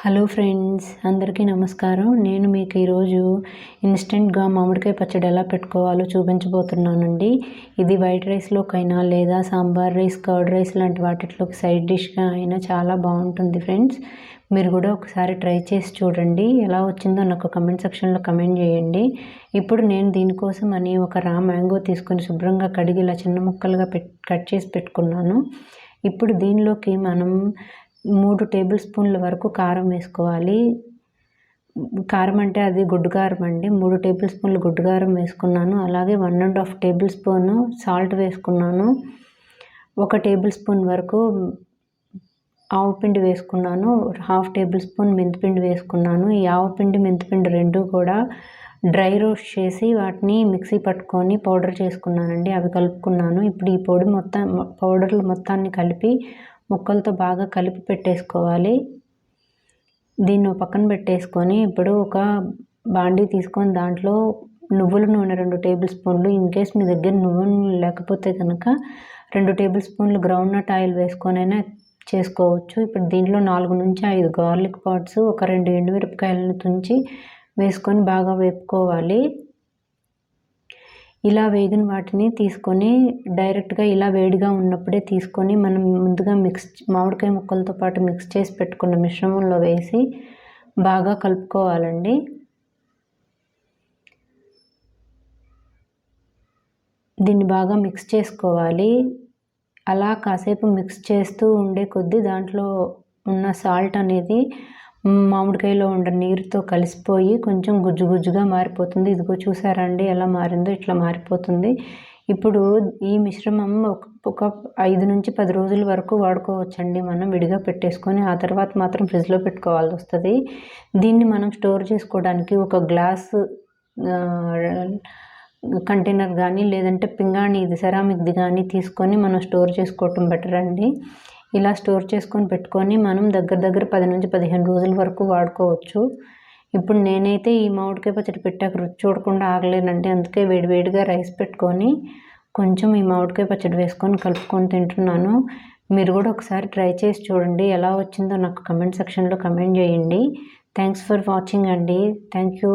Hello friends, అందరికీ నమస్కారం. నేను మీకు ఈరోజు ఇన్స్టెంట్గా మామిడికాయ పచ్చడి ఎలా పెట్టుకోవాలో చూపించబోతున్నానండి. ఇది వైట్ రైస్లోకైనా లేదా సాంబార్ రైస్, కర్డ్ రైస్ లాంటి వాటిలోకి సైడ్ డిష్గా అయినా చాలా బాగుంటుంది ఫ్రెండ్స్. మీరు కూడా ఒకసారి ట్రై చేసి చూడండి. ఎలా వచ్చిందో నాకు కమెంట్ సెక్షన్లో కమెంట్ చేయండి. ఇప్పుడు నేను దీనికోసం అని ఒక రా మ్యాంగో తీసుకొని శుభ్రంగా కడిగి ఇలా చిన్న ముక్కలుగా కట్ చేసి పెట్టుకున్నాను. ఇప్పుడు దీనిలోకి మనం 3 టేబుల్ స్పూన్ల వరకు కారం వేసుకోవాలి. కారం అంటే అది గుడ్డు కారం అండి. 3 టేబుల్ స్పూన్లు గుడ్డు కారం వేసుకున్నాను. అలాగే 1½ టేబుల్ స్పూను సాల్ట్ వేసుకున్నాను. 1 టేబుల్ స్పూన్ వరకు ఆవు పిండి వేసుకున్నాను. 1/2 టేబుల్ స్పూన్ మెంతిపిండి వేసుకున్నాను. ఈ ఆవు పిండి, మెంతిపిండి రెండు కూడా డ్రై రోస్ట్ చేసి వాటిని మిక్సీ పట్టుకొని పౌడర్ చేసుకున్నానండి. అవి కలుపుకున్నాను. ఇప్పుడు ఈ పౌడర్లు మొత్తాన్ని కలిపి ముక్కలతో బాగా కలిపి పెట్టేసుకోవాలి. దీన్ని పక్కన పెట్టేసుకొని ఇప్పుడు ఒక బాండీ తీసుకొని దాంట్లో నువ్వుల నూనె 2 టేబుల్ స్పూన్లు, ఇన్కేస్ మీ దగ్గర నువ్వుల నూనె లేకపోతే కనుక 2 టేబుల్ స్పూన్లు గ్రౌండ్నట్ ఆయిల్ వేసుకొనైనా చేసుకోవచ్చు. ఇప్పుడు దీంట్లో 4 నుంచి 5 గార్లిక్ పాట్స్, ఒక 2 ఎండుమిరపకాయలను తుంచి వేసుకొని బాగా వేపుకోవాలి. ఇలా వేగిన వాటిని తీసుకొని డైరెక్ట్గా ఇలా వేడిగా ఉన్నప్పుడే తీసుకొని మనం ముందుగా మామిడికాయ ముక్కలతో పాటు మిక్స్ చేసి పెట్టుకున్న మిశ్రమంలో వేసి బాగా కలుపుకోవాలండి. దీన్ని బాగా మిక్స్ చేసుకోవాలి. అలా కాసేపు మిక్స్ చేస్తూ ఉండే కొద్దీ దాంట్లో ఉన్న సాల్ట్ అనేది మామిడికాయలో ఉండే నీరుతో కలిసిపోయి కొంచెం గుజ్జు గుజ్జుగా మారిపోతుంది. ఇదిగో చూసారా అండి ఎలా మారిందో, ఇట్లా మారిపోతుంది. ఇప్పుడు ఈ మిశ్రమం ఒక 5 నుంచి 10 రోజుల వరకు వాడుకోవచ్చండి. మనం విడిగా పెట్టేసుకొని ఆ తర్వాత మాత్రం ఫ్రిడ్జ్లో పెట్టుకోవాల్సి వస్తుంది. దీన్ని మనం స్టోర్ చేసుకోవడానికి ఒక గ్లాస్ కంటైనర్ కానీ లేదంటే పింగాణి, ఇది సెరామిక్ది కానీ తీసుకొని మనం స్టోర్ చేసుకోవటం బెటర్ అండి. ఇలా స్టోర్ చేసుకొని పెట్టుకొని మనం దగ్గర 10 నుంచి 15 రోజుల వరకు వాడుకోవచ్చు. ఇప్పుడు నేనైతే ఈ మామిడికాయ పచ్చడి పెట్టాక రుచి చూడకుండా ఆగలేనండి. అందుకే వేడివేడిగా రైస్ పెట్టుకొని కొంచెం ఈ మామిడికాయ పచ్చడి వేసుకొని కలుపుకొని తింటున్నాను. మీరు కూడా ఒకసారి ట్రై చేసి చూడండి. ఎలా వచ్చిందో నాకు కమెంట్ సెక్షన్లో కమెంట్ చేయండి. థ్యాంక్స్ ఫర్ వాచింగ్ అండి. Thank you.